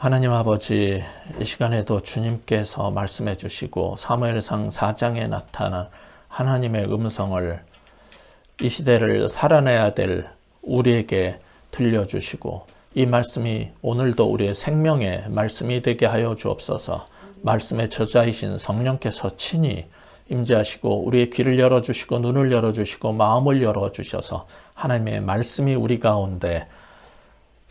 하나님 아버지, 이 시간에도 주님께서 말씀해 주시고 사무엘상 4장에 나타난 하나님의 음성을 이 시대를 살아내야 될 우리에게 들려주시고 이 말씀이 오늘도 우리의 생명의 말씀이 되게 하여 주옵소서. 말씀의 저자이신 성령께서 친히 임재하시고 우리의 귀를 열어주시고 눈을 열어주시고 마음을 열어주셔서 하나님의 말씀이 우리 가운데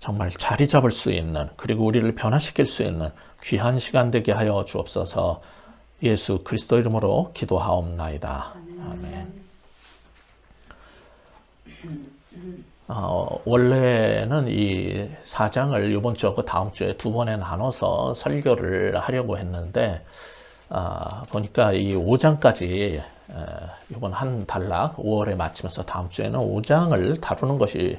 정말 자리 잡을 수 있는, 그리고 우리를 변화시킬 수 있는 귀한 시간 되게 하여 주옵소서. 예수 그리스도 이름으로 기도하옵나이다. 아멘. 원래는 이 4장을 이번 주하고 다음 주에 두 번에 나눠서 설교를 하려고 했는데 보니까 이 5장까지 이번 한 단락 5월에 마치면서 다음 주에는 5장을 다루는 것이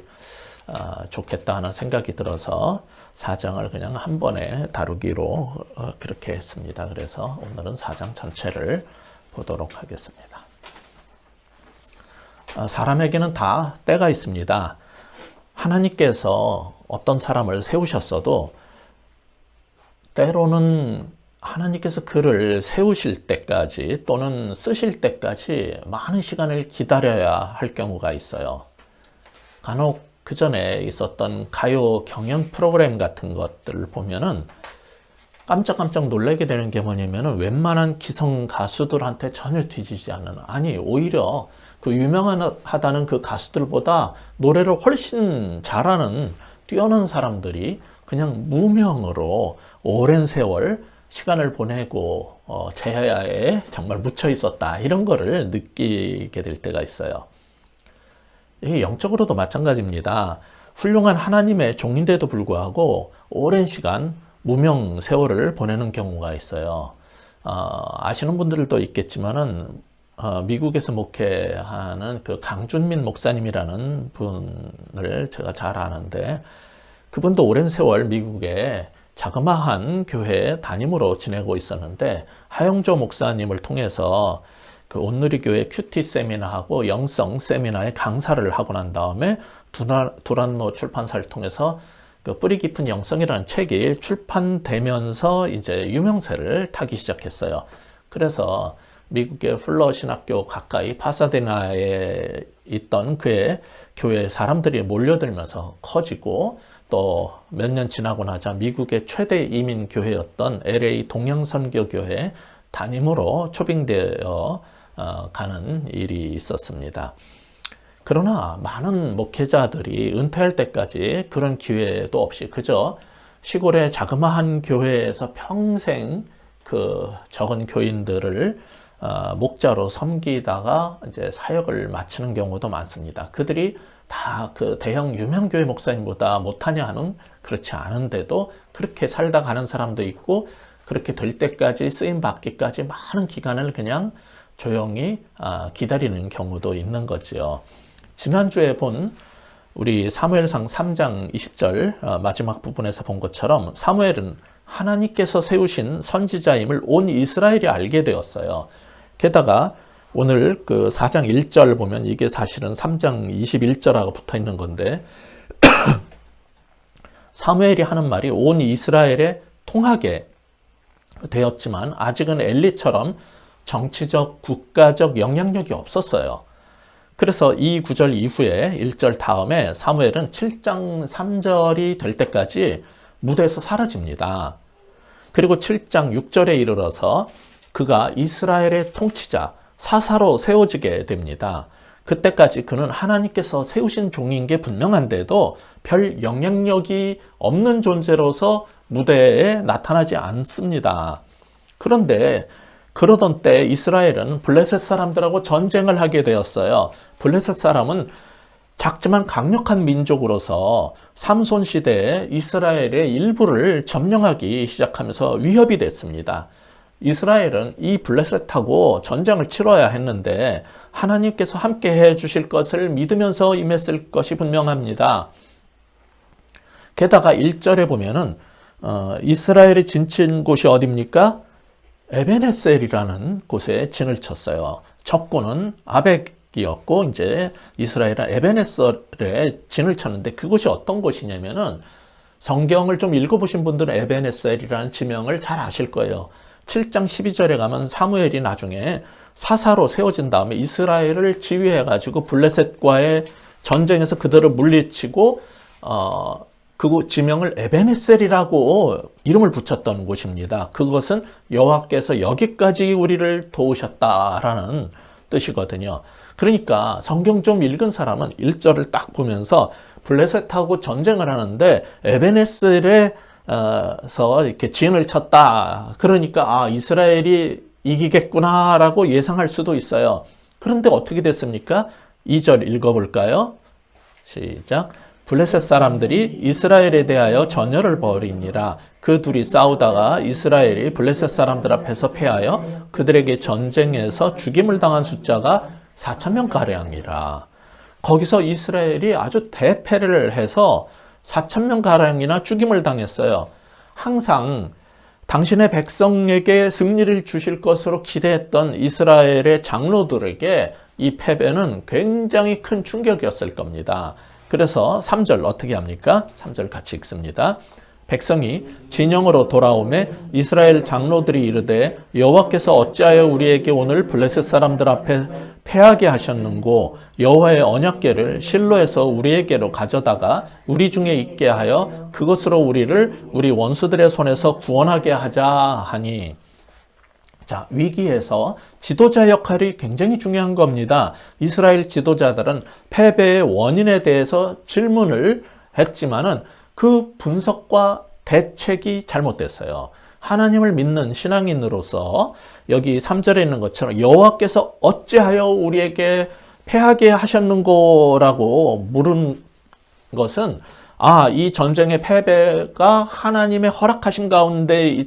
좋겠다 하는 생각이 들어서 4장을 그냥 한 번에 다루기로 그렇게 했습니다. 그래서 오늘은 4장 전체를 보도록 하겠습니다. 사람에게는 다 때가 있습니다. 하나님께서 어떤 사람을 세우셨어도 때로는 하나님께서 그를 세우실 때까지 또는 쓰실 때까지 많은 시간을 기다려야 할 경우가 있어요. 간혹 그 전에 있었던 가요 경연 프로그램 같은 것들을 보면은 깜짝깜짝 놀라게 되는 게 뭐냐면은 웬만한 기성 가수들한테 전혀 뒤지지 않는, 아니 오히려 그 유명하다는 그 가수들보다 노래를 훨씬 잘하는 뛰어난 사람들이 그냥 무명으로 오랜 세월 시간을 보내고 제야에 정말 묻혀 있었다, 이런 거를 느끼게 될 때가 있어요. 이게 영적으로도 마찬가지입니다. 훌륭한 하나님의 종인데도 불구하고 오랜 시간 무명 세월을 보내는 경우가 있어요. 아시는 분들도 있겠지만은 미국에서 목회하는 그 강준민 목사님이라는 분을 제가 잘 아는데, 그분도 오랜 세월 미국에 자그마한 교회 담임으로 지내고 있었는데 하영조 목사님을 통해서 그 온누리교회 큐티 세미나하고 영성 세미나에 강사를 하고 난 다음에 두란노 출판사를 통해서 그 뿌리 깊은 영성이라는 책이 출판되면서 이제 유명세를 타기 시작했어요. 그래서 미국의 플러 신학교 가까이 파사데나에 있던 그의 교회 사람들이 몰려들면서 커지고, 또 몇 년 지나고 나자 미국의 최대 이민 교회였던 LA 동양선교교회 담임으로 초빙되어 가는 일이 있었습니다. 그러나 많은 목회자들이 은퇴할 때까지 그런 기회도 없이 그저 시골의 자그마한 교회에서 평생 그 적은 교인들을 목자로 섬기다가 이제 사역을 마치는 경우도 많습니다. 그들이 다 그 대형 유명교회 목사님보다 못하냐 하는, 그렇지 않은데도 그렇게 살다 가는 사람도 있고, 그렇게 될 때까지 쓰임 받기까지 많은 기간을 그냥 조용히 기다리는 경우도 있는 거지요. 지난주에 본 우리 사무엘상 3장 20절 마지막 부분에서 본 것처럼 사무엘은 하나님께서 세우신 선지자임을 온 이스라엘이 알게 되었어요. 게다가 오늘 그 4장 1절 보면 이게 사실은 3장 21절하고 붙어 있는 건데 사무엘이 하는 말이 온 이스라엘에 통하게 되었지만 아직은 엘리처럼 정치적, 국가적 영향력이 없었어요. 그래서 이 구절 이후에 1절 다음에 사무엘은 7장 3절이 될 때까지 무대에서 사라집니다. 그리고 7장 6절에 이르러서 그가 이스라엘의 통치자, 사사로 세워지게 됩니다. 그때까지 그는 하나님께서 세우신 종인 게 분명한데도 별 영향력이 없는 존재로서 무대에 나타나지 않습니다. 그런데 그러던 때 이스라엘은 블레셋 사람들하고 전쟁을 하게 되었어요. 블레셋 사람은 작지만 강력한 민족으로서 삼손 시대에 이스라엘의 일부를 점령하기 시작하면서 위협이 됐습니다. 이스라엘은 이 블레셋하고 전쟁을 치러야 했는데 하나님께서 함께 해 주실 것을 믿으면서 임했을 것이 분명합니다. 게다가 1절에 보면은 이스라엘이 진친 곳이 어디입니까? 에벤에셀이라는 곳에 진을 쳤어요. 적군은 아벡이었고 이제 이스라엘은 에벤에셀에 진을 쳤는데 그곳이 어떤 곳이냐면은 성경을 좀 읽어보신 분들은 에벤에셀이라는 지명을 잘 아실 거예요. 7장 12절에 가면 사무엘이 나중에 사사로 세워진 다음에 이스라엘을 지휘해가지고 블레셋과의 전쟁에서 그들을 물리치고 그 지명을 에벤에셀이라고 이름을 붙였던 곳입니다. 그것은 여호와께서 여기까지 우리를 도우셨다라는 뜻이거든요. 그러니까 성경 좀 읽은 사람은 1절을 딱 보면서 블레셋하고 전쟁을 하는데 에벤에셀에서 이렇게 진을 쳤다. 그러니까 이스라엘이 이기겠구나라고 예상할 수도 있어요. 그런데 어떻게 됐습니까? 2절 읽어볼까요? 시작. 블레셋 사람들이 이스라엘에 대하여 전열을 벌이니라. 그 둘이 싸우다가 이스라엘이 블레셋 사람들 앞에서 패하여 그들에게 전쟁에서 죽임을 당한 숫자가 4,000명가량이라. 거기서 이스라엘이 아주 대패를 해서 4,000명가량이나 죽임을 당했어요. 항상 당신의 백성에게 승리를 주실 것으로 기대했던 이스라엘의 장로들에게 이 패배는 굉장히 큰 충격이었을 겁니다. 그래서 3절 어떻게 합니까? 3절 같이 읽습니다. 백성이 진영으로 돌아오매 이스라엘 장로들이 이르되 여호와께서 어찌하여 우리에게 오늘 블레셋 사람들 앞에 패하게 하셨는고 여호와의 언약궤를 실로에서 우리에게로 가져다가 우리 중에 있게 하여 그것으로 우리를 우리 원수들의 손에서 구원하게 하자 하니. 자, 위기에서 지도자 역할이 굉장히 중요한 겁니다. 이스라엘 지도자들은 패배의 원인에 대해서 질문을 했지만은 그 분석과 대책이 잘못됐어요. 하나님을 믿는 신앙인으로서 여기 3절에 있는 것처럼 여호와께서 어찌하여 우리에게 패하게 하셨는고라고 물은 것은 이 전쟁의 패배가 하나님의 허락하신 가운데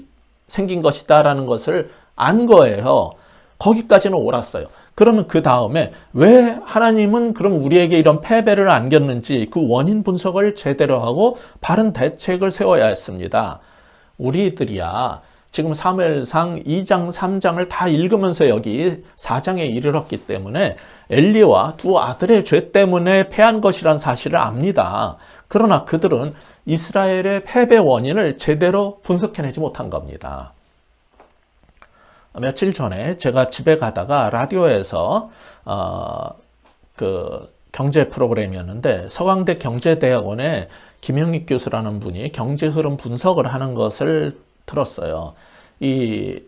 생긴 것이다라는 것을 안 거예요. 거기까지는 옳았어요. 그러면 그 다음에 왜 하나님은 그럼 우리에게 이런 패배를 안겼는지 그 원인 분석을 제대로 하고 바른 대책을 세워야 했습니다. 우리들이야 지금 사무엘상 2장 3장을 다 읽으면서 여기 4장에 이르렀기 때문에 엘리와 두 아들의 죄 때문에 패한 것이란 사실을 압니다. 그러나 그들은 이스라엘의 패배 원인을 제대로 분석해내지 못한 겁니다. 며칠 전에 제가 집에 가다가 라디오에서 그 경제 프로그램이었는데 서강대 경제대학원의 김영익 교수라는 분이 경제 흐름 분석을 하는 것을 들었어요. 이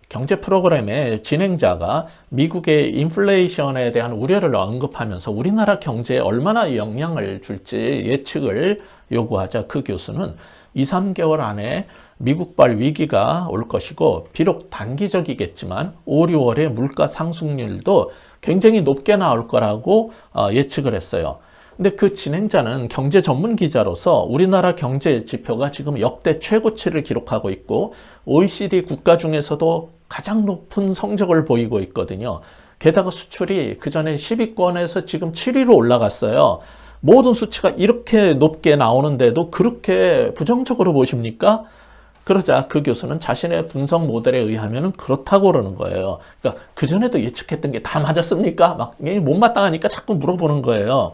경제 프로그램의 진행자가 미국의 인플레이션에 대한 우려를 언급하면서 우리나라 경제에 얼마나 영향을 줄지 예측을 요구하자 그 교수는 2, 3개월 안에 미국발 위기가 올 것이고 비록 단기적이겠지만 5, 6월에 물가 상승률도 굉장히 높게 나올 거라고 예측을 했어요. 근데 그 진행자는 경제 전문 기자로서 우리나라 경제 지표가 지금 역대 최고치를 기록하고 있고 OECD 국가 중에서도 가장 높은 성적을 보이고 있거든요. 게다가 수출이 그전에 10위권에서 지금 7위로 올라갔어요. 모든 수치가 이렇게 높게 나오는데도 그렇게 부정적으로 보십니까? 그러자 그 교수는 자신의 분석 모델에 의하면 그렇다고 그러는 거예요. 그러니까 그전에도 예측했던 게 다 맞았습니까? 막 못마땅하니까 자꾸 물어보는 거예요.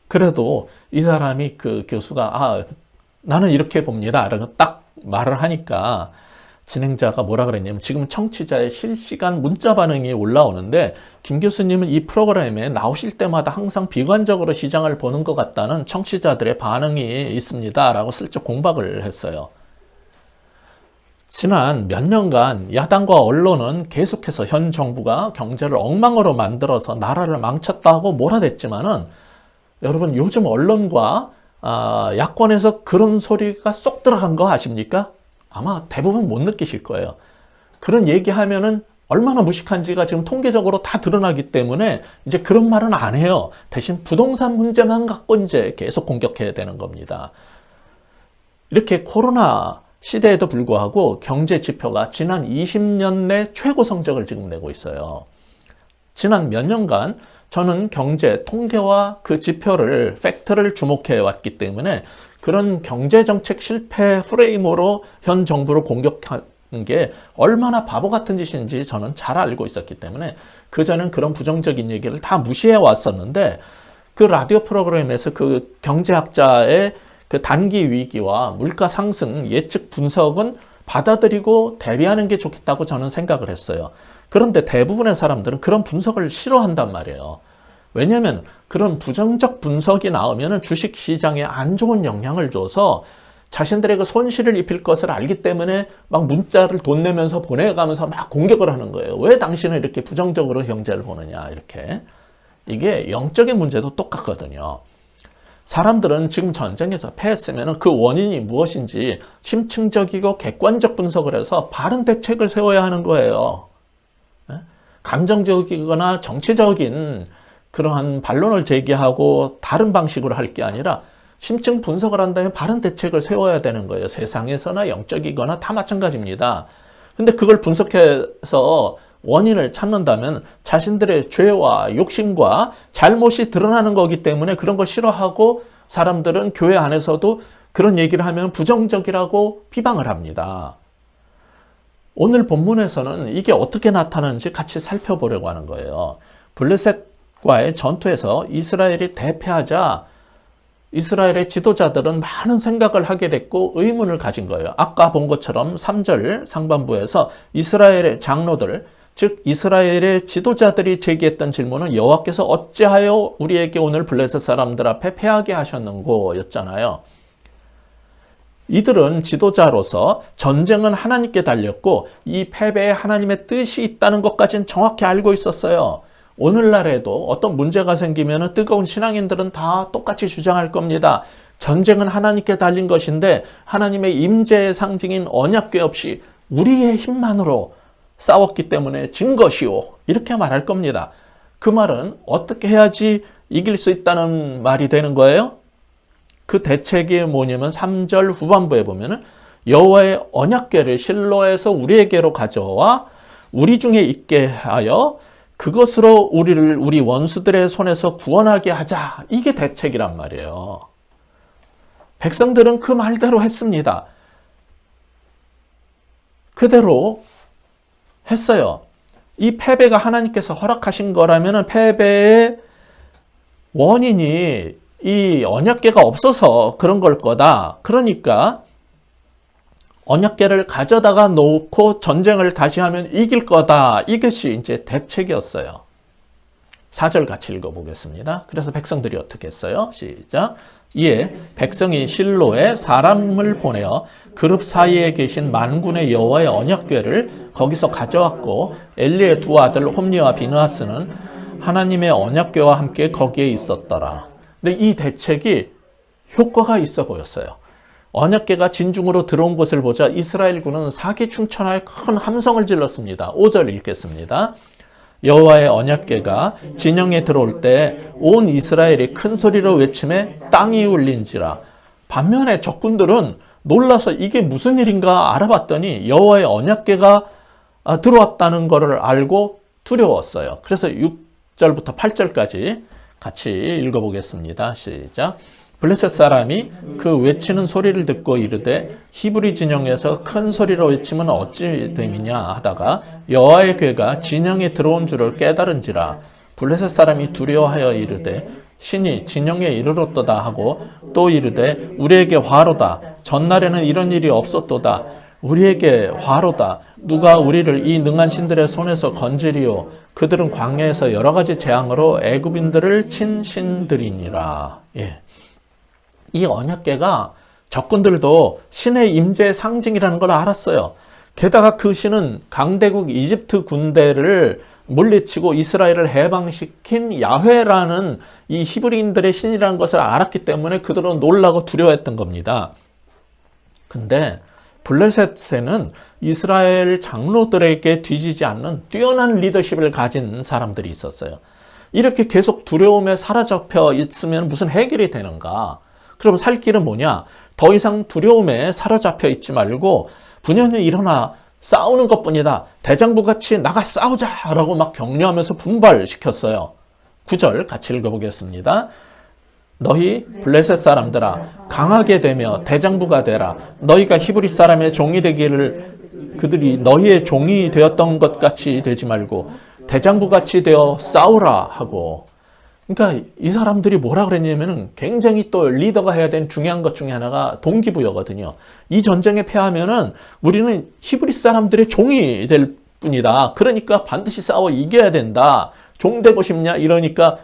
그래도 이 사람이 그 교수가 나는 이렇게 봅니다 라고 딱 말을 하니까 진행자가 뭐라 그랬냐면 지금 청취자의 실시간 문자 반응이 올라오는데 김 교수님은 이 프로그램에 나오실 때마다 항상 비관적으로 시장을 보는 것 같다는 청취자들의 반응이 있습니다 라고 슬쩍 공박을 했어요. 지난 몇 년간 야당과 언론은 계속해서 현 정부가 경제를 엉망으로 만들어서 나라를 망쳤다고 몰아댔지만은 여러분 요즘 언론과 야권에서 그런 소리가 쏙 들어간 거 아십니까? 아마 대부분 못 느끼실 거예요. 그런 얘기하면은 얼마나 무식한지가 지금 통계적으로 다 드러나기 때문에 이제 그런 말은 안 해요. 대신 부동산 문제만 갖고 이제 계속 공격해야 되는 겁니다. 이렇게 코로나 시대에도 불구하고 경제 지표가 지난 20년 내 최고 성적을 지금 내고 있어요. 지난 몇 년간 저는 경제, 통계와 그 지표를, 팩트를 주목해 왔기 때문에 그런 경제정책 실패 프레임으로 현 정부를 공격하는 게 얼마나 바보 같은 짓인지 저는 잘 알고 있었기 때문에 그전엔 그런 부정적인 얘기를 다 무시해 왔었는데 그 라디오 프로그램에서 그 경제학자의 그 단기 위기와 물가 상승 예측 분석은 받아들이고 대비하는 게 좋겠다고 저는 생각을 했어요. 그런데 대부분의 사람들은 그런 분석을 싫어한단 말이에요. 왜냐하면 그런 부정적 분석이 나오면 주식 시장에 안 좋은 영향을 줘서 자신들에게 손실을 입힐 것을 알기 때문에 막 문자를 돈 내면서 보내가면서 막 공격을 하는 거예요. 왜 당신은 이렇게 부정적으로 경제를 보느냐, 이렇게. 이게 영적인 문제도 똑같거든요. 사람들은 지금 전쟁에서 패했으면 그 원인이 무엇인지 심층적이고 객관적 분석을 해서 바른 대책을 세워야 하는 거예요. 감정적이거나 정치적인 그러한 반론을 제기하고 다른 방식으로 할 게 아니라 심층 분석을 한다면 바른 대책을 세워야 되는 거예요. 세상에서나 영적이거나 다 마찬가지입니다. 근데 그걸 분석해서 원인을 찾는다면 자신들의 죄와 욕심과 잘못이 드러나는 거기 때문에 그런 걸 싫어하고 사람들은 교회 안에서도 그런 얘기를 하면 부정적이라고 비방을 합니다. 오늘 본문에서는 이게 어떻게 나타나는지 같이 살펴보려고 하는 거예요. 블레셋과의 전투에서 이스라엘이 대패하자 이스라엘의 지도자들은 많은 생각을 하게 됐고 의문을 가진 거예요. 아까 본 것처럼 3절 상반부에서 이스라엘의 장로들, 즉 이스라엘의 지도자들이 제기했던 질문은 여호와께서 어찌하여 우리에게 오늘 블레셋 사람들 앞에 패하게 하셨는고 였잖아요. 이들은 지도자로서 전쟁은 하나님께 달렸고 이 패배에 하나님의 뜻이 있다는 것까지는 정확히 알고 있었어요. 오늘날에도 어떤 문제가 생기면 뜨거운 신앙인들은 다 똑같이 주장할 겁니다. 전쟁은 하나님께 달린 것인데 하나님의 임재의 상징인 언약궤 없이 우리의 힘만으로 싸웠기 때문에 진 것이오. 이렇게 말할 겁니다. 그 말은 어떻게 해야지 이길 수 있다는 말이 되는 거예요? 그 대책이 뭐냐면 3절 후반부에 보면은 여호와의 언약궤를 실로에서 우리에게로 가져와 우리 중에 있게 하여 그것으로 우리를 우리 원수들의 손에서 구원하게 하자. 이게 대책이란 말이에요. 백성들은 그 말대로 했습니다. 그대로 했어요. 이 패배가 하나님께서 허락하신 거라면 패배의 원인이 이 언약궤가 없어서 그런 걸 거다. 그러니까 언약궤를 가져다가 놓고 전쟁을 다시 하면 이길 거다. 이것이 이제 대책이었어요. 4절 같이 읽어보겠습니다. 그래서 백성들이 어떻게 했어요? 시작. 이에 백성이 실로에 사람을 보내어 그룹 사이에 계신 만군의 여호와의 언약궤를 거기서 가져왔고 엘리의 두 아들 홈리와 비느하스는 하나님의 언약궤와 함께 거기에 있었더라. 근데 이 대책이 효과가 있어 보였어요. 언약궤가 진중으로 들어온 것을 보자 이스라엘군은 사기충천하여 큰 함성을 질렀습니다. 5절 읽겠습니다. 여호와의 언약궤가 진영에 들어올 때 온 이스라엘이 큰 소리로 외침에 땅이 울린지라. 반면에 적군들은 놀라서 이게 무슨 일인가 알아봤더니 여호와의 언약궤가 들어왔다는 것을 알고 두려웠어요. 그래서 6절부터 8절까지 같이 읽어보겠습니다. 시작. 블레셋 사람이 그 외치는 소리를 듣고 이르되 히브리 진영에서 큰 소리로 외치면 어찌 됨이냐 하다가 여호와의 궤가 진영에 들어온 줄을 깨달은지라. 블레셋 사람이 두려워하여 이르되 신이 진영에 이르렀도다 하고 또 이르되 우리에게 화로다. 전날에는 이런 일이 없었도다. 우리에게 화로다. 누가 우리를 이 능한 신들의 손에서 건지리요. 그들은 광야에서 여러 가지 재앙으로 애굽인들을 친 신들이니라. 예. 이 언약궤가 적군들도 신의 임재의 상징이라는 걸 알았어요. 게다가 그 신은 강대국 이집트 군대를 물리치고 이스라엘을 해방시킨 야훼라는 이 히브리인들의 신이라는 것을 알았기 때문에 그들은 놀라고 두려워했던 겁니다. 근데 블레셋에는 이스라엘 장로들에게 뒤지지 않는 뛰어난 리더십을 가진 사람들이 있었어요. 이렇게 계속 두려움에 사로잡혀 있으면 무슨 해결이 되는가? 그럼 살 길은 뭐냐? 더 이상 두려움에 사로잡혀 있지 말고 분연히 일어나 싸우는 것뿐이다. 대장부같이 나가 싸우자라고 막 격려하면서 분발시켰어요. 9절 같이 읽어보겠습니다. 너희 블레셋 사람들아 강하게 되며 대장부가 되라. 너희가 히브리 사람의 종이 되기를 그들이 너희의 종이 되었던 것 같이 되지 말고 대장부같이 되어 싸우라 하고 그러니까 이 사람들이 뭐라 그랬냐면은 굉장히 또 리더가 해야 되는 중요한 것 중에 하나가 동기부여거든요. 이 전쟁에 패하면은 우리는 히브리 사람들의 종이 될 뿐이다. 그러니까 반드시 싸워 이겨야 된다. 종 되고 싶냐? 이러니까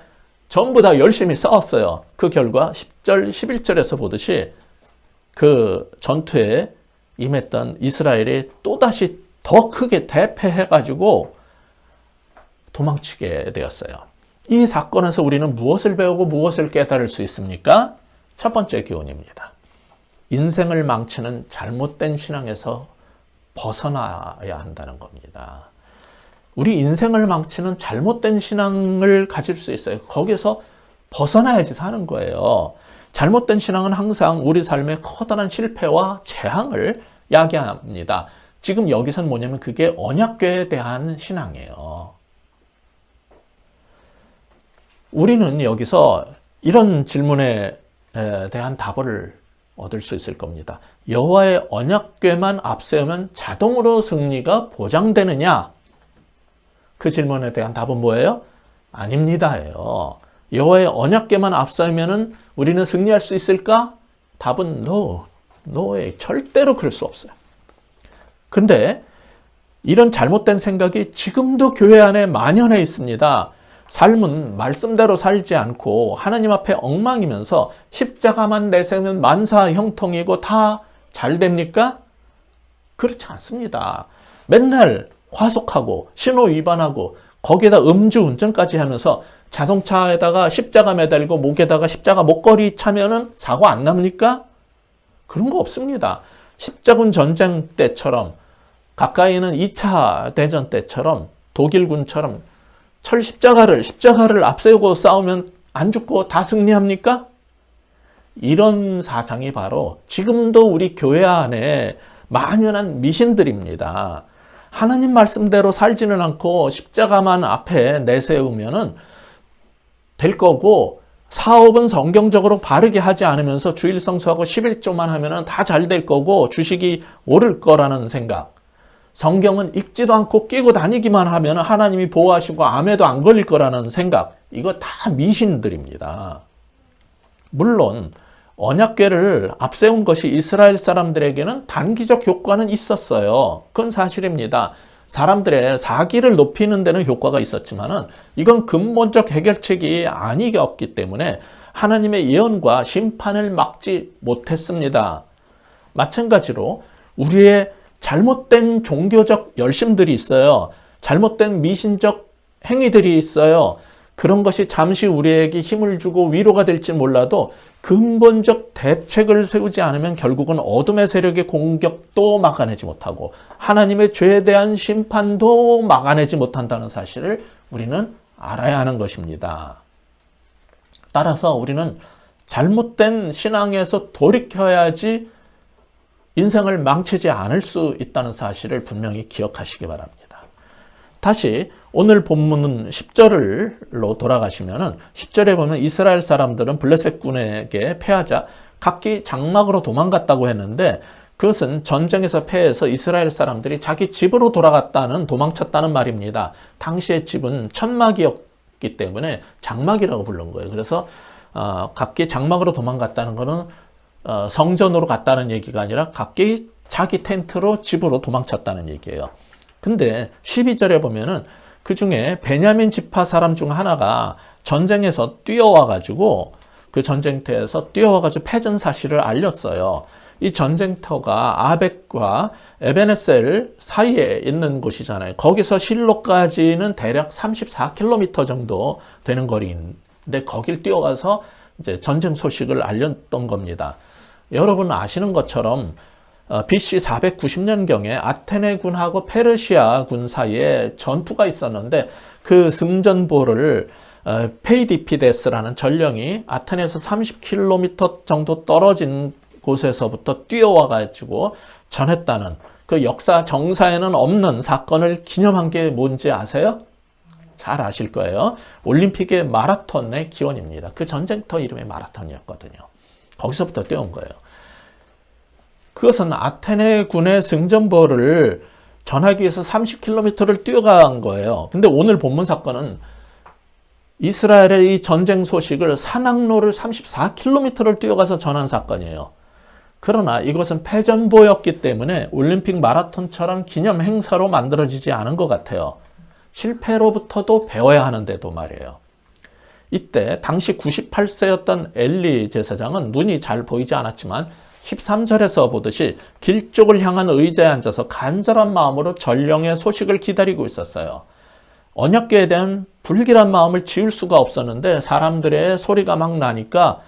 전부 다 열심히 싸웠어요. 그 결과 10절, 11절에서 보듯이 그 전투에 임했던 이스라엘이 또다시 더 크게 대패해가지고 도망치게 되었어요. 이 사건에서 우리는 무엇을 배우고 무엇을 깨달을 수 있습니까? 첫 번째 교훈입니다. 인생을 망치는 잘못된 신앙에서 벗어나야 한다는 겁니다. 우리 인생을 망치는 잘못된 신앙을 가질 수 있어요. 거기서 벗어나야지 사는 거예요. 잘못된 신앙은 항상 우리 삶의 커다란 실패와 재앙을 야기합니다. 지금 여기서는 뭐냐면 그게 언약궤에 대한 신앙이에요. 우리는 여기서 이런 질문에 대한 답을 얻을 수 있을 겁니다. 여호와의 언약궤만 앞세우면 자동으로 승리가 보장되느냐? 그 질문에 대한 답은 뭐예요? 아닙니다예요. 여호와의 언약궤만 앞세우면 우리는 승리할 수 있을까? 답은 no에 절대로 그럴 수 없어요. 근데 이런 잘못된 생각이 지금도 교회 안에 만연해 있습니다. 삶은 말씀대로 살지 않고 하나님 앞에 엉망이면서 십자가만 내세우면 만사 형통이고 다 잘 됩니까? 그렇지 않습니다. 맨날 과속하고 신호 위반하고 거기에다 음주운전까지 하면서 자동차에다가 십자가 매달고 목에다가 십자가 목걸이 차면은 사고 안 납니까? 그런 거 없습니다. 십자군 전쟁 때처럼 가까이는 2차 대전 때처럼 독일군처럼 십자가를 앞세우고 싸우면 안 죽고 다 승리합니까? 이런 사상이 바로 지금도 우리 교회 안에 만연한 미신들입니다. 하나님 말씀대로 살지는 않고 십자가만 앞에 내세우면은 될 거고 사업은 성경적으로 바르게 하지 않으면서 주일 성수하고 11조만 하면은 다 잘 될 거고 주식이 오를 거라는 생각. 성경은 읽지도 않고 끼고 다니기만 하면 하나님이 보호하시고 암에도 안 걸릴 거라는 생각. 이거 다 미신들입니다. 물론 언약궤를 앞세운 것이 이스라엘 사람들에게는 단기적 효과는 있었어요. 그건 사실입니다. 사람들의 사기를 높이는 데는 효과가 있었지만은 이건 근본적 해결책이 아니었기 때문에 하나님의 예언과 심판을 막지 못했습니다. 마찬가지로 우리의 잘못된 종교적 열심들이 있어요. 잘못된 미신적 행위들이 있어요. 그런 것이 잠시 우리에게 힘을 주고 위로가 될지 몰라도 근본적 대책을 세우지 않으면 결국은 어둠의 세력의 공격도 막아내지 못하고 하나님의 죄에 대한 심판도 막아내지 못한다는 사실을 우리는 알아야 하는 것입니다. 따라서 우리는 잘못된 신앙에서 돌이켜야지 인생을 망치지 않을 수 있다는 사실을 분명히 기억하시기 바랍니다. 다시 오늘 본문은 10절로 돌아가시면은 10절에 보면 이스라엘 사람들은 블레셋군에게 패하자 각기 장막으로 도망갔다고 했는데 그것은 전쟁에서 패해서 이스라엘 사람들이 자기 집으로 도망쳤다는 말입니다. 당시의 집은 천막이었기 때문에 장막이라고 부른 거예요. 그래서 각기 장막으로 도망갔다는 것은 성전으로 갔다는 얘기가 아니라 각기 자기 텐트로 집으로 도망쳤다는 얘기예요. 근데 12절에 보면은 그 중에 베냐민 지파 사람 중 하나가 전쟁에서 뛰어와가지고 그 전쟁터에서 뛰어와가지고 패전 사실을 알렸어요. 이 전쟁터가 아벡과 에베네셀 사이에 있는 곳이잖아요. 거기서 실로까지는 대략 34km 정도 되는 거리인데 거길 뛰어가서 이제 전쟁 소식을 알렸던 겁니다. 여러분 아시는 것처럼 BC 490년경에 아테네군하고 페르시아군 사이에 전투가 있었는데 그 승전보를 페이디피데스라는 전령이 아테네에서 30km 정도 떨어진 곳에서부터 뛰어와가지고 전했다는 그 역사 정사에는 없는 사건을 기념한 게 뭔지 아세요? 잘 아실 거예요. 올림픽의 마라톤의 기원입니다. 그 전쟁터 이름이 마라톤이었거든요. 거기서부터 뛰어온 거예요. 그것은 아테네군의 승전보를 전하기 위해서 30km를 뛰어간 거예요. 근데 오늘 본문 사건은 이스라엘의 이 전쟁 소식을 산악로를 34km를 뛰어가서 전한 사건이에요. 그러나 이것은 패전보였기 때문에 올림픽 마라톤처럼 기념 행사로 만들어지지 않은 것 같아요. 실패로부터도 배워야 하는데도 말이에요. 이때 당시 98세였던 엘리 제사장은 눈이 잘 보이지 않았지만 13절에서 보듯이 길 쪽을 향한 의자에 앉아서 간절한 마음으로 전령의 소식을 기다리고 있었어요. 언약궤에 대한 불길한 마음을 지울 수가 없었는데 사람들의 소리가 막 나니까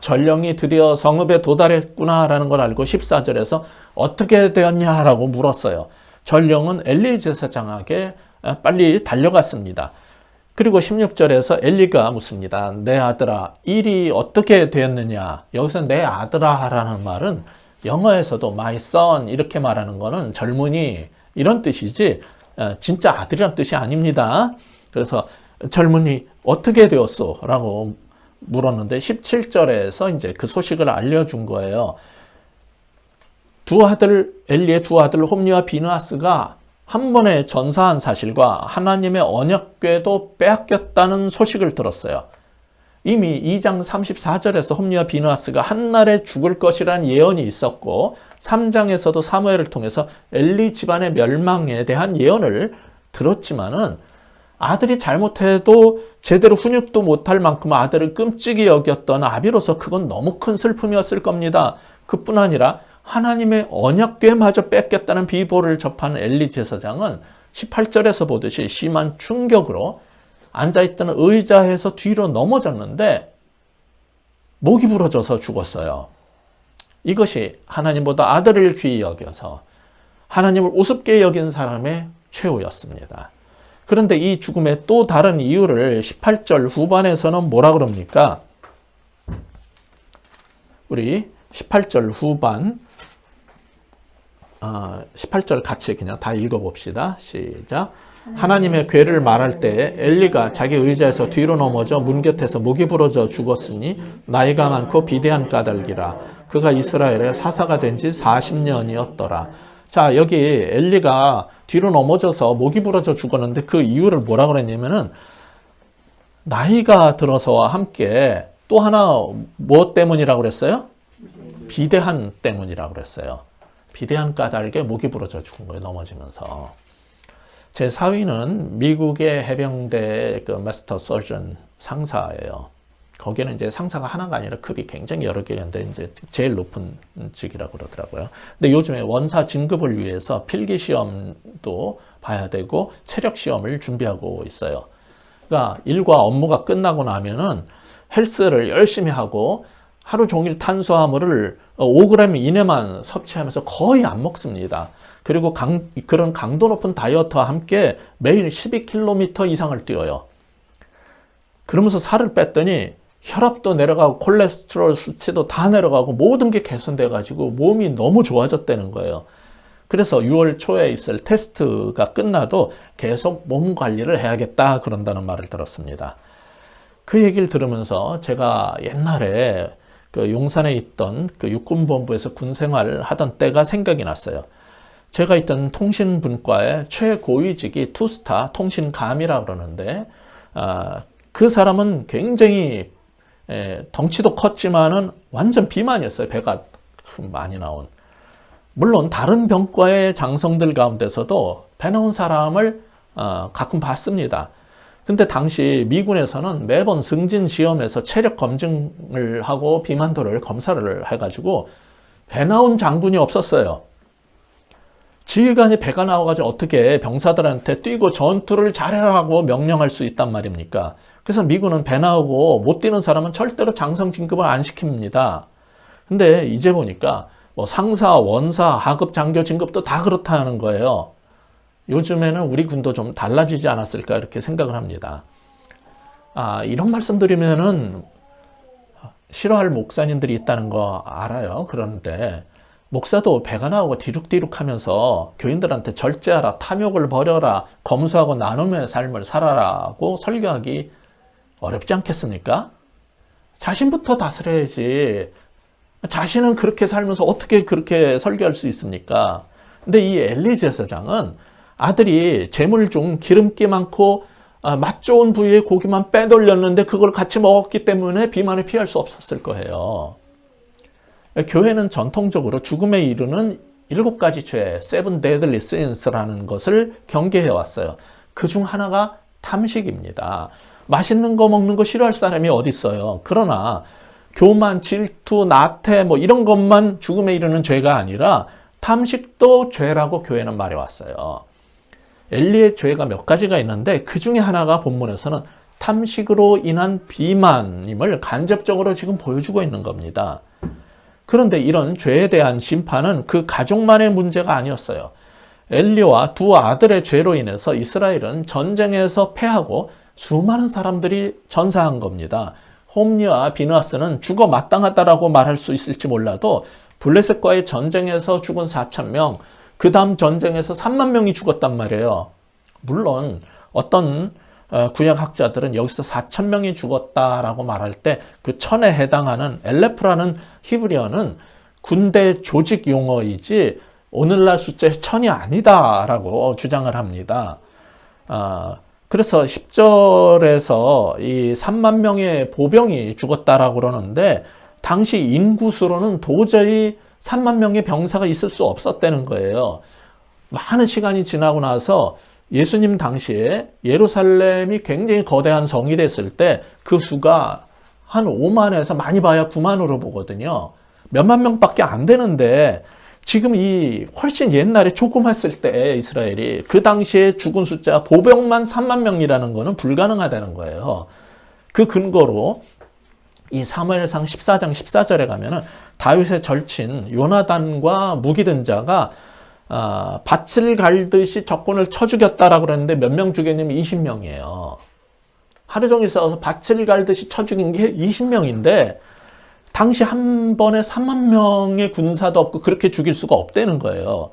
전령이 드디어 성읍에 도달했구나라는 걸 알고 14절에서 어떻게 되었냐라고 물었어요. 전령은 엘리 제사장에게 빨리 달려갔습니다. 그리고 16절에서 엘리가 묻습니다. 내 아들아, 일이 어떻게 되었느냐? 여기서 내 아들아라는 말은 영어에서도 my son 이렇게 말하는 거는 젊은이 이런 뜻이지 진짜 아들이란 뜻이 아닙니다. 그래서 젊은이 어떻게 되었소? 라고 물었는데 17절에서 이제 그 소식을 알려준 거예요. 엘리의 두 아들 홈리와 비느하스가 한 번에 전사한 사실과 하나님의 언약궤도 빼앗겼다는 소식을 들었어요. 이미 2장 34절에서 홈리와 비느하스가 한날에 죽을 것이라는 예언이 있었고 3장에서도 사무엘을 통해서 엘리 집안의 멸망에 대한 예언을 들었지만은 아들이 잘못해도 제대로 훈육도 못할 만큼 아들을 끔찍이 여겼던 아비로서 그건 너무 큰 슬픔이었을 겁니다. 그뿐 아니라 하나님의 언약궤마저 뺏겼다는 비보를 접한 엘리 제사장은 18절에서 보듯이 심한 충격으로 앉아있던 의자에서 뒤로 넘어졌는데 목이 부러져서 죽었어요. 이것이 하나님보다 아들을 귀히 여겨서 하나님을 우습게 여긴 사람의 최후였습니다. 그런데 이 죽음의 또 다른 이유를 18절 후반에서는 뭐라 그럽니까? 우리 18절 후반 18절 같이 그냥 다 읽어봅시다. 시작. 하나님의 궤를 말할 때 엘리가 자기 의자에서 뒤로 넘어져 문 곁에서 목이 부러져 죽었으니 나이가 많고 비대한 까닭이라. 그가 이스라엘의 사사가 된 지 40년이었더라. 자, 여기 엘리가 뒤로 넘어져서 목이 부러져 죽었는데 그 이유를 뭐라 그랬냐면은 나이가 들어서와 함께 또 하나 무엇 때문이라고 그랬어요? 비대한 때문이라고 그랬어요. 비대한 까닭에 목이 부러져 죽은 거예요. 넘어지면서. 제 사위는 미국의 해병대 그 마스터 서전 상사예요. 거기는 이제 상사가 하나가 아니라 급이 굉장히 여러 개였는데 이제 제일 높은 직이라고 그러더라고요. 근데 요즘에 원사 진급을 위해서 필기 시험도 봐야 되고 체력 시험을 준비하고 있어요. 그러니까 일과 업무가 끝나고 나면은 헬스를 열심히 하고 하루 종일 탄수화물을 5g 이내만 섭취하면서 거의 안 먹습니다. 그리고 그런 강도 높은 다이어트와 함께 매일 12km 이상을 뛰어요. 그러면서 살을 뺐더니 혈압도 내려가고 콜레스테롤 수치도 다 내려가고 모든 게 개선돼 가지고 몸이 너무 좋아졌다는 거예요. 그래서 6월 초에 있을 테스트가 끝나도 계속 몸 관리를 해야겠다 그런다는 말을 들었습니다. 그 얘기를 들으면서 제가 옛날에 그 용산에 있던 그 육군본부에서 군 생활을 하던 때가 생각이 났어요. 제가 있던 통신분과의 최고위직이 투스타 통신감이라고 그러는데 그 사람은 굉장히 덩치도 컸지만은 완전 비만이었어요. 배가 많이 나온. 물론 다른 병과의 장성들 가운데서도 배 나온 사람을 가끔 봤습니다. 근데 당시 미군에서는 매번 승진 시험에서 체력 검증을 하고 비만도를 검사를 해가지고 배 나온 장군이 없었어요. 지휘관이 배가 나와가지고 어떻게 병사들한테 뛰고 전투를 잘하라고 명령할 수 있단 말입니까? 그래서 미군은 배 나오고 못 뛰는 사람은 절대로 장성 진급을 안 시킵니다. 근데 이제 보니까 뭐 상사, 원사, 하급 장교 진급도 다 그렇다는 거예요. 요즘에는 우리 군도 좀 달라지지 않았을까 이렇게 생각을 합니다. 이런 말씀 드리면은 싫어할 목사님들이 있다는 거 알아요. 그런데 목사도 배가 나오고 디룩디룩 하면서 교인들한테 절제하라, 탐욕을 버려라, 검소하고 나눔의 삶을 살아라고 설교하기 어렵지 않겠습니까? 자신부터 다스려야지. 자신은 그렇게 살면서 어떻게 그렇게 설교할 수 있습니까? 근데 이 엘리 제사장은 아들이 재물 중 기름기 많고 맛 좋은 부위의 고기만 빼돌렸는데 그걸 같이 먹었기 때문에 비만을 피할 수 없었을 거예요. 교회는 전통적으로 죽음에 이르는 7가지 죄, Seven Deadly Sins라는 것을 경계해 왔어요. 그 중 하나가 탐식입니다. 맛있는 거 먹는 거 싫어할 사람이 어디 있어요. 그러나 교만, 질투, 나태 뭐 이런 것만 죽음에 이르는 죄가 아니라 탐식도 죄라고 교회는 말해왔어요. 엘리의 죄가 몇 가지가 있는데 그 중에 하나가 본문에서는 탐식으로 인한 비만임을 간접적으로 지금 보여주고 있는 겁니다. 그런데 이런 죄에 대한 심판은 그 가족만의 문제가 아니었어요. 엘리와 두 아들의 죄로 인해서 이스라엘은 전쟁에서 패하고 수많은 사람들이 전사한 겁니다. 홈리와 비느하스는 죽어 마땅하다라고 말할 수 있을지 몰라도 블레셋과의 전쟁에서 죽은 4,000명, 그 다음 전쟁에서 3만 명이 죽었단 말이에요. 물론 어떤 구약학자들은 여기서 4,000명이 죽었다라고 말할 때 그 1,000에 해당하는 엘레프라는 히브리어는 군대 조직 용어이지 오늘날 숫자의 1,000이 아니다라고 주장을 합니다. 그래서 10절에서 이 3만 명의 보병이 죽었다라고 그러는데 당시 인구수로는 도저히 3만 명의 병사가 있을 수 없었다는 거예요. 많은 시간이 지나고 나서 예수님 당시에 예루살렘이 굉장히 거대한 성이 됐을 때 그 수가 한 5만에서 많이 봐야 9만으로 보거든요. 몇만 명밖에 안 되는데 지금 이 훨씬 옛날에 조그맣을 때 이스라엘이 그 당시에 죽은 숫자 보병만 3만 명이라는 거는 불가능하다는 거예요. 그 근거로 이 사무엘상 14장 14절에 가면은 다윗의 절친 요나단과 무기 든 자가 밭을 갈듯이 적군을 쳐 죽였다라고 그랬는데 몇 명 죽였냐면 20명이에요. 하루 종일 싸워서 밭을 갈듯이 쳐 죽인 게 20명인데 당시 한 번에 3만 명의 군사도 없고 그렇게 죽일 수가 없다는 거예요.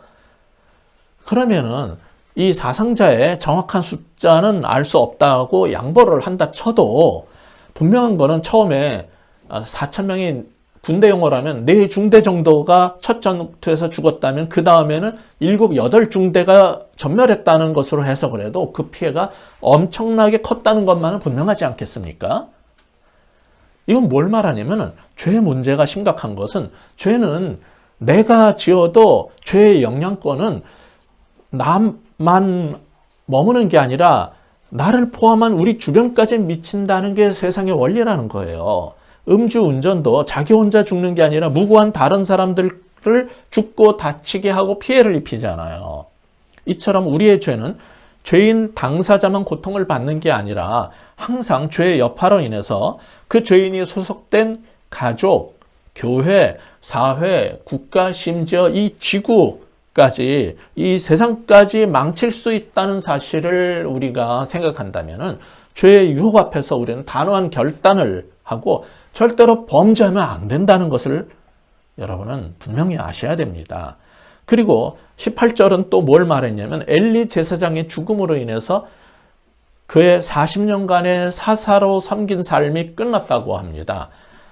그러면은 이 사상자의 정확한 숫자는 알 수 없다고 양보를 한다 쳐도 분명한 거는 처음에 4,000명이 군대 용어라면 4중대 정도가 첫 전투에서 죽었다면 그 다음에는 7, 8중대가 전멸했다는 것으로 해석을 해도 그 피해가 엄청나게 컸다는 것만은 분명하지 않겠습니까? 이건 뭘 말하냐면은 죄의 문제가 심각한 것은 죄는 내가 지어도 죄의 영향권은 나만 머무는 게 아니라 나를 포함한 우리 주변까지 미친다는 게 세상의 원리라는 거예요. 음주운전도 자기 혼자 죽는 게 아니라 무고한 다른 사람들을 죽고 다치게 하고 피해를 입히잖아요. 이처럼 우리의 죄는 죄인 당사자만 고통을 받는 게 아니라 항상 죄의 여파로 인해서 그 죄인이 소속된 가족, 교회, 사회, 국가, 심지어 이 지구까지, 이 세상까지 망칠 수 있다는 사실을 우리가 생각한다면 죄의 유혹 앞에서 우리는 단호한 결단을 하고 절대로 범죄하면 안 된다는 것을 여러분은 분명히 아셔야 됩니다. 그리고 18절은 또 뭘 말했냐면 엘리 제사장의 죽음으로 인해서 그의 40년간의 사사로 섬긴 삶이 끝났다고 합니다.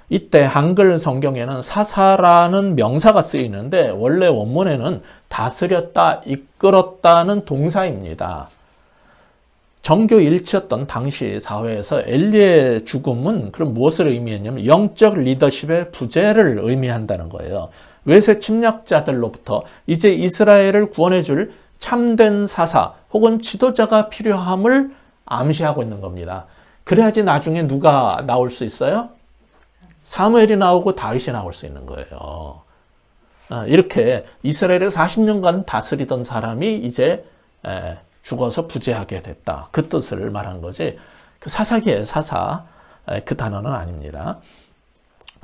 이때 한글 성경에는 사사라는 명사가 쓰이는데 원래 원문에는 다스렸다, 이끌었다는 동사입니다. 정교 일치였던 당시 사회에서 엘리의 죽음은 그럼 무엇을 의미했냐면 영적 리더십의 부재를 의미한다는 거예요. 외세 침략자들로부터 이제 이스라엘을 구원해 줄 참된 사사 혹은 지도자가 필요함을 암시하고 있는 겁니다. 그래야지 나중에 누가 나올 수 있어요? 사무엘이 나오고 다윗이 나올 수 있는 거예요. 이렇게 이스라엘을 40년간 다스리던 사람이 이제 죽어서 부재하게 됐다. 그 뜻을 말한 거지. 그 사사기의 사사, 그 단어는 아닙니다.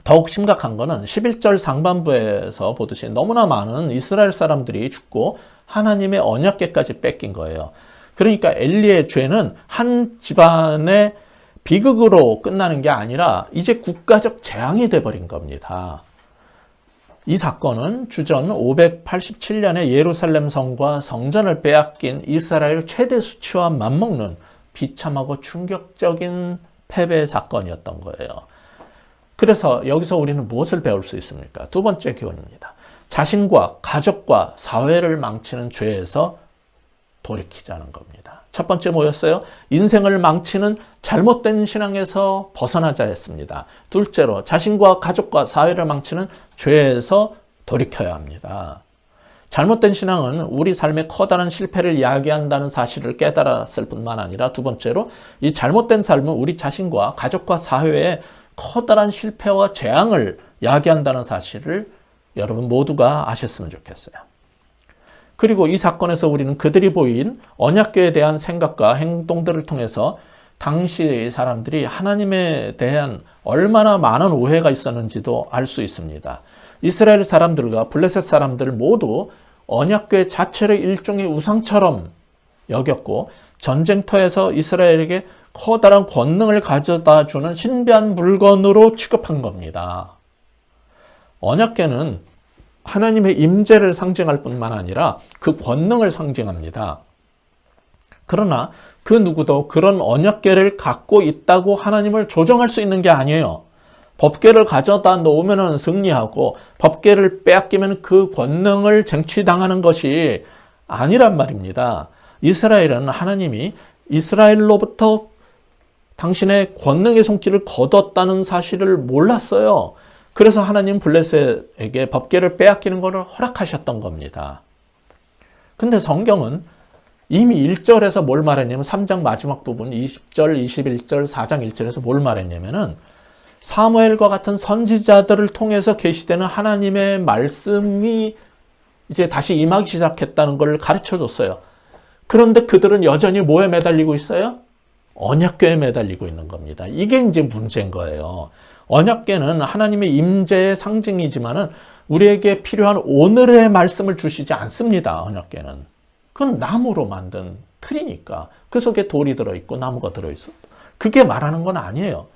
더욱 심각한 거는 11절 상반부에서 보듯이 너무나 많은 이스라엘 사람들이 죽고 하나님의 언약궤까지 뺏긴 거예요. 그러니까 엘리의 죄는 한 집안의 비극으로 끝나는 게 아니라 이제 국가적 재앙이 돼버린 겁니다. 이 사건은 주전 587년에 예루살렘 성과 성전을 빼앗긴 이스라엘 최대 수치와 맞먹는 비참하고 충격적인 패배 사건이었던 거예요. 그래서 여기서 우리는 무엇을 배울 수 있습니까? 두 번째 교훈입니다. 자신과 가족과 사회를 망치는 죄에서 돌이키자는 겁니다. 첫 번째 뭐였어요? 인생을 망치는 잘못된 신앙에서 벗어나자 했습니다. 둘째로 자신과 가족과 사회를 망치는 죄에서 돌이켜야 합니다. 잘못된 신앙은 우리 삶의 커다란 실패를 야기한다는 사실을 깨달았을 뿐만 아니라 두 번째로 이 잘못된 삶은 우리 자신과 가족과 사회의 커다란 실패와 재앙을 야기한다는 사실을 여러분 모두가 아셨으면 좋겠어요. 그리고 이 사건에서 우리는 그들이 보인 언약궤에 대한 생각과 행동들을 통해서 당시 사람들이 하나님에 대한 얼마나 많은 오해가 있었는지도 알 수 있습니다. 이스라엘 사람들과 블레셋 사람들 모두 언약궤 자체를 일종의 우상처럼 여겼고 전쟁터에서 이스라엘에게 커다란 권능을 가져다 주는 신비한 물건으로 취급한 겁니다. 언약궤는 하나님의 임재를 상징할 뿐만 아니라 그 권능을 상징합니다. 그러나 그 누구도 그런 언약궤를 갖고 있다고 하나님을 조정할 수 있는 게 아니에요. 법궤를 가져다 놓으면 승리하고 법궤를 빼앗기면 그 권능을 쟁취당하는 것이 아니란 말입니다. 이스라엘은 하나님이 이스라엘로부터 당신의 권능의 손길을 거뒀다는 사실을 몰랐어요. 그래서 하나님 블레셋에게 법궤를 빼앗기는 것을 허락하셨던 겁니다. 근데 성경은 이미 1절에서 뭘 말했냐면 3장 마지막 부분 20절, 21절, 4장 1절에서 뭘 말했냐면은 사무엘과 같은 선지자들을 통해서 계시되는 하나님의 말씀이 이제 다시 임하기 시작했다는 걸 가르쳐 줬어요. 그런데 그들은 여전히 뭐에 매달리고 있어요? 언약궤에 매달리고 있는 겁니다. 이게 이제 문제인 거예요. 언약궤는 하나님의 임재의 상징이지만은 우리에게 필요한 오늘의 말씀을 주시지 않습니다. 언약궤는. 그건 나무로 만든 틀이니까. 그 속에 돌이 들어있고 나무가 들어있어. 그게 말하는 건 아니에요.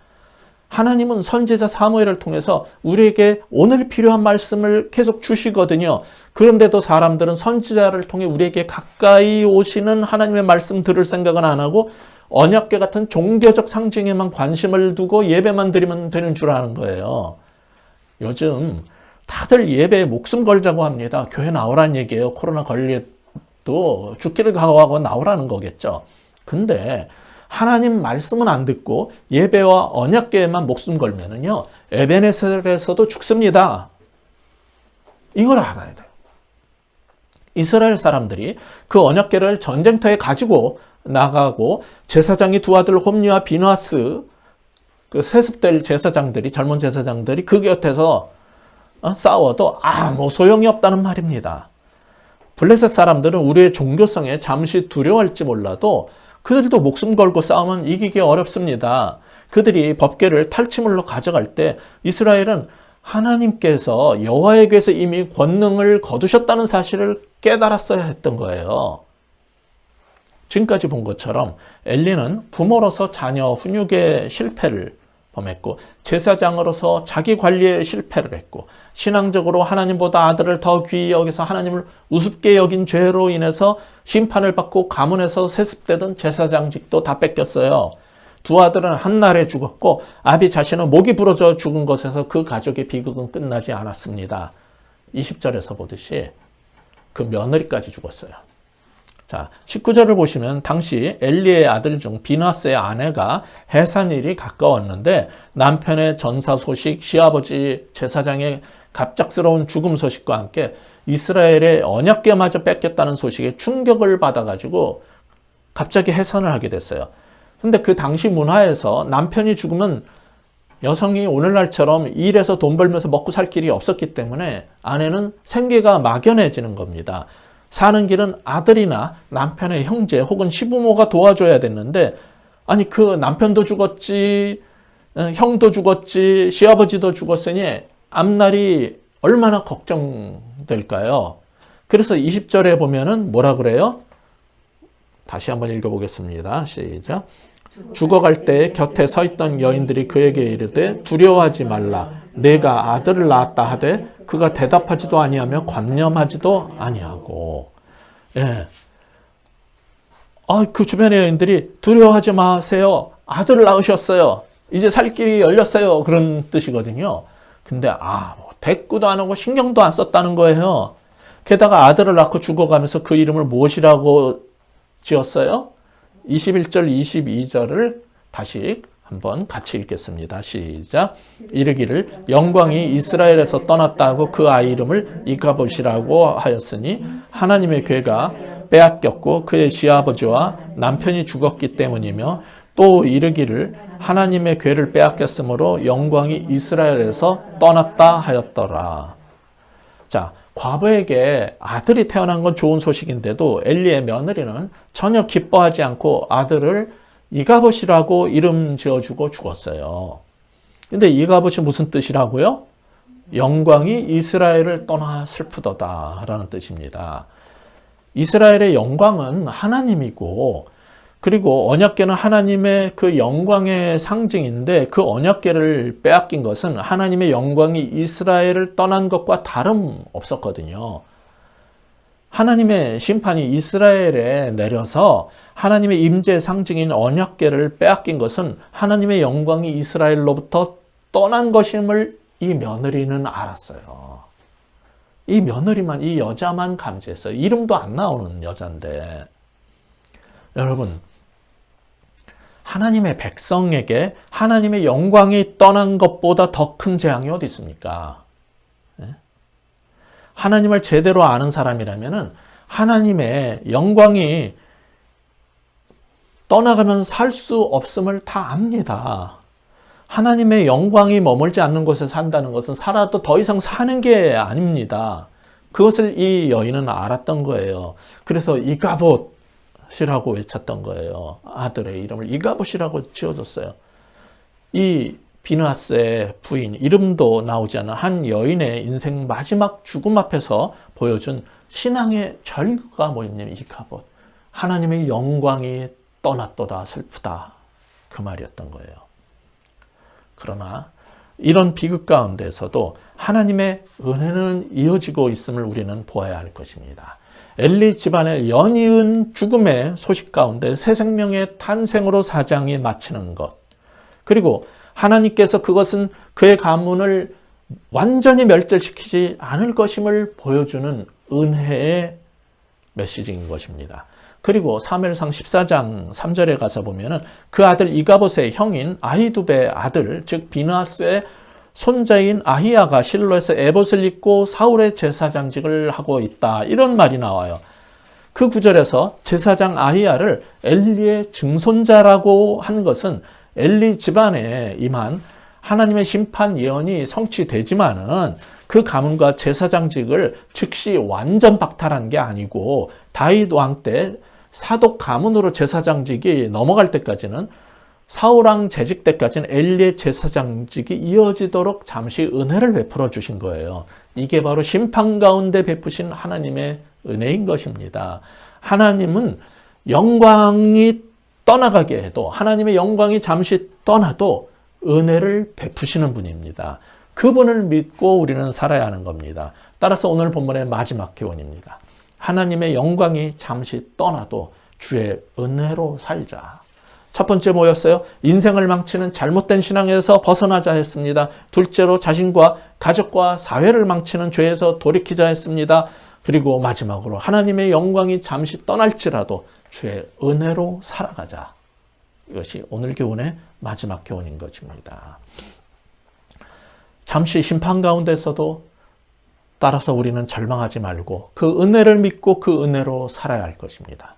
하나님은 선지자 사무엘을 통해서 우리에게 오늘 필요한 말씀을 계속 주시거든요. 그런데도 사람들은 선지자를 통해 우리에게 가까이 오시는 하나님의 말씀 들을 생각은 안 하고 언약궤 같은 종교적 상징에만 관심을 두고 예배만 드리면 되는 줄 아는 거예요. 요즘 다들 예배에 목숨 걸자고 합니다. 교회 나오라는 얘기예요. 코로나 걸려도 죽기를 각오하고 나오라는 거겠죠. 근데 하나님 말씀은 안 듣고 예배와 언약궤에만 목숨 걸면은요, 에베네셀에서도 죽습니다. 이걸 알아야 돼요. 이스라엘 사람들이 그 언약궤를 전쟁터에 가지고 나가고 제사장이 두 아들 홈리와 비느하스, 그 세습될 제사장들이, 젊은 제사장들이 그 곁에서 싸워도 아무 소용이 없다는 말입니다. 블레셋 사람들은 우리의 종교성에 잠시 두려워할지 몰라도 그들도 목숨 걸고 싸우면 이기기 어렵습니다. 그들이 법궤를 탈취물로 가져갈 때 이스라엘은 하나님께서 여호와에게서 이미 권능을 거두셨다는 사실을 깨달았어야 했던 거예요. 지금까지 본 것처럼 엘리는 부모로서 자녀 훈육의 실패를 범했고 제사장으로서 자기 관리에 실패를 했고 신앙적으로 하나님보다 아들을 더 귀히 여기서 하나님을 우습게 여긴 죄로 인해서 심판을 받고 가문에서 세습되던 제사장직도 다 뺏겼어요. 두 아들은 한날에 죽었고 아비 자신은 목이 부러져 죽은 것에서 그 가족의 비극은 끝나지 않았습니다. 20절에서 보듯이 그 며느리까지 죽었어요. 자, 19절을 보시면 당시 엘리의 아들 중 비느하스의 아내가 해산일이 가까웠는데 남편의 전사 소식, 시아버지 제사장의 갑작스러운 죽음 소식과 함께 이스라엘의 언약궤마저 뺏겼다는 소식에 충격을 받아가지고 갑자기 해산을 하게 됐어요. 근데 그 당시 문화에서 남편이 죽으면 여성이 오늘날처럼 일해서 돈 벌면서 먹고 살 길이 없었기 때문에 아내는 생계가 막연해지는 겁니다. 사는 길은 아들이나 남편의 형제 혹은 시부모가 도와줘야 됐는데 아니 그 남편도 죽었지, 형도 죽었지, 시아버지도 죽었으니 앞날이 얼마나 걱정될까요? 그래서 20절에 보면은 뭐라 그래요? 다시 한번 읽어보겠습니다. 시작. 죽어갈 때 곁에 서 있던 여인들이 그에게 이르되 두려워하지 말라. 내가 아들을 낳았다 하되 그가 대답하지도 아니하며 관념하지도 아니하고. 예. 그 주변의 여인들이 두려워하지 마세요. 아들을 낳으셨어요. 이제 살 길이 열렸어요. 그런 뜻이거든요. 근데 뭐 대꾸도 안 하고 신경도 안 썼다는 거예요. 게다가 아들을 낳고 죽어가면서 그 이름을 무엇이라고 지었어요? 21절, 22절을 다시 한번 같이 읽겠습니다. 시작. 이르기를 영광이 이스라엘에서 떠났다고 그 아이 이름을 이가봇이라고 하였으니 하나님의 괴가 빼앗겼고 그의 시아버지와 남편이 죽었기 때문이며 또 이르기를 하나님의 괴를 빼앗겼으므로 영광이 이스라엘에서 떠났다 하였더라. 자, 과부에게 아들이 태어난 건 좋은 소식인데도 엘리의 며느리는 전혀 기뻐하지 않고 아들을 이가봇이라고 이름 지어주고 죽었어요. 근데 이가봇이 무슨 뜻이라고요? 영광이 이스라엘을 떠나 슬프도다 라는 뜻입니다. 이스라엘의 영광은 하나님이고 그리고 언약궤는 하나님의 그 영광의 상징인데 그 언약궤를 빼앗긴 것은 하나님의 영광이 이스라엘을 떠난 것과 다름없었거든요. 하나님의 심판이 이스라엘에 내려서 하나님의 임재 상징인 언약궤를 빼앗긴 것은 하나님의 영광이 이스라엘로부터 떠난 것임을 이 며느리는 알았어요. 이 며느리만, 이 여자만 감지했어요. 이름도 안 나오는 여자인데. 여러분, 하나님의 백성에게 하나님의 영광이 떠난 것보다 더 큰 재앙이 어디 있습니까? 하나님을 제대로 아는 사람이라면 하나님의 영광이 떠나가면 살 수 없음을 다 압니다. 하나님의 영광이 머물지 않는 곳에 산다는 것은 살아도 더 이상 사는 게 아닙니다. 그것을 이 여인은 알았던 거예요. 그래서 이가봇이라고 외쳤던 거예요. 아들의 이름을 이가봇이라고 지어줬어요. 이 비느하스의 부인, 이름도 나오지 않은 한 여인의 인생 마지막 죽음 앞에서 보여준 신앙의 절규가 뭐였냐면 이가봇. 하나님의 영광이 떠났도다 슬프다. 그 말이었던 거예요. 그러나 이런 비극 가운데서도 하나님의 은혜는 이어지고 있음을 우리는 보아야 할 것입니다. 엘리 집안의 연이은 죽음의 소식 가운데 새 생명의 탄생으로 사장이 마치는 것. 그리고 하나님께서 그것은 그의 가문을 완전히 멸절시키지 않을 것임을 보여주는 은혜의 메시지인 것입니다. 그리고 사무엘상 14장 3절에 가서 보면은 그 아들 이가봇의 형인 아히두베의 아들, 즉 비느하스의 손자인 아히야가 실로에서 에봇을 입고 사울의 제사장직을 하고 있다. 이런 말이 나와요. 그 구절에서 제사장 아히야를 엘리의 증손자라고 하는 것은 엘리 집안에 임한 하나님의 심판 예언이 성취되지만은 그 가문과 제사장직을 즉시 완전 박탈한 게 아니고 다윗 왕 때 사독 가문으로 제사장직이 넘어갈 때까지는 사울왕 재직 때까지는 엘리의 제사장직이 이어지도록 잠시 은혜를 베풀어 주신 거예요. 이게 바로 심판 가운데 베푸신 하나님의 은혜인 것입니다. 하나님은 영광이 떠나가게 해도, 하나님의 영광이 잠시 떠나도 은혜를 베푸시는 분입니다. 그분을 믿고 우리는 살아야 하는 겁니다. 따라서 오늘 본문의 마지막 교훈입니다. 하나님의 영광이 잠시 떠나도 주의 은혜로 살자. 첫 번째 뭐였어요? 인생을 망치는 잘못된 신앙에서 벗어나자 했습니다. 둘째로 자신과 가족과 사회를 망치는 죄에서 돌이키자 했습니다. 그리고 마지막으로 하나님의 영광이 잠시 떠날지라도 주의 은혜로 살아가자. 이것이 오늘 교훈의 마지막 교훈인 것입니다. 잠시 심판 가운데서도 따라서 우리는 절망하지 말고 그 은혜를 믿고 그 은혜로 살아야 할 것입니다.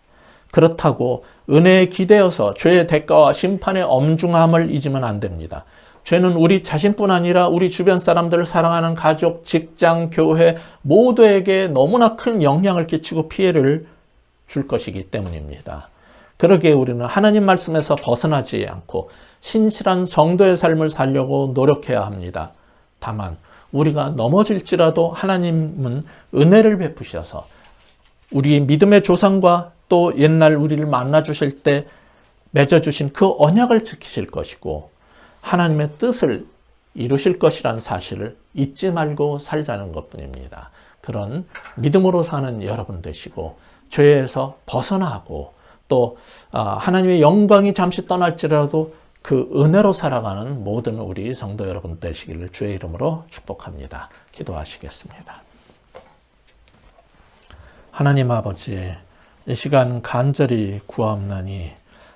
그렇다고 은혜에 기대어서 죄의 대가와 심판의 엄중함을 잊으면 안 됩니다. 죄는 우리 자신뿐 아니라 우리 주변 사람들을 사랑하는 가족, 직장, 교회 모두에게 너무나 큰 영향을 끼치고 피해를 줄 것이기 때문입니다. 그러기에 우리는 하나님 말씀에서 벗어나지 않고 신실한 성도의 삶을 살려고 노력해야 합니다. 다만 우리가 넘어질지라도 하나님은 은혜를 베푸셔서 우리 믿음의 조상과 또 옛날 우리를 만나주실 때 맺어주신 그 언약을 지키실 것이고 하나님의 뜻을 이루실 것이라는 사실을 잊지 말고 살자는 것뿐입니다. 그런 믿음으로 사는 여러분 되시고 죄에서 벗어나고 또 하나님의 영광이 잠시 떠날지라도 그 은혜로 살아가는 모든 우리 성도 여러분 되시기를 주의 이름으로 축복합니다. 기도하시겠습니다. 하나님 아버지, 이 시간 간절히 구하옵나니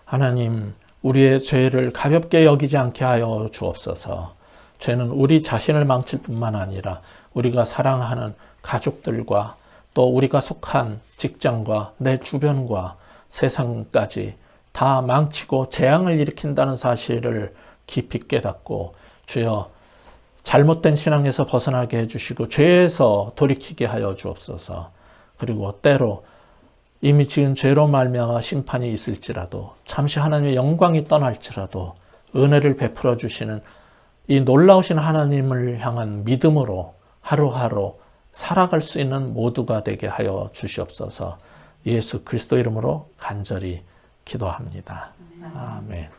하나님, 우리의 죄를 가볍게 여기지 않게 하여 주옵소서. 죄는 우리 자신을 망칠 뿐만 아니라 우리가 사랑하는 가족들과 또 우리가 속한 직장과 내 주변과 세상까지 다 망치고 재앙을 일으킨다는 사실을 깊이 깨닫고, 주여 잘못된 신앙에서 벗어나게 해주시고 죄에서 돌이키게 하여 주옵소서. 그리고 때로 이미 지은 죄로 말미암아 심판이 있을지라도, 잠시 하나님의 영광이 떠날지라도 은혜를 베풀어 주시는 이 놀라우신 하나님을 향한 믿음으로 하루하루 살아갈 수 있는 모두가 되게 하여 주시옵소서. 예수 그리스도 이름으로 간절히 기도합니다. 아멘.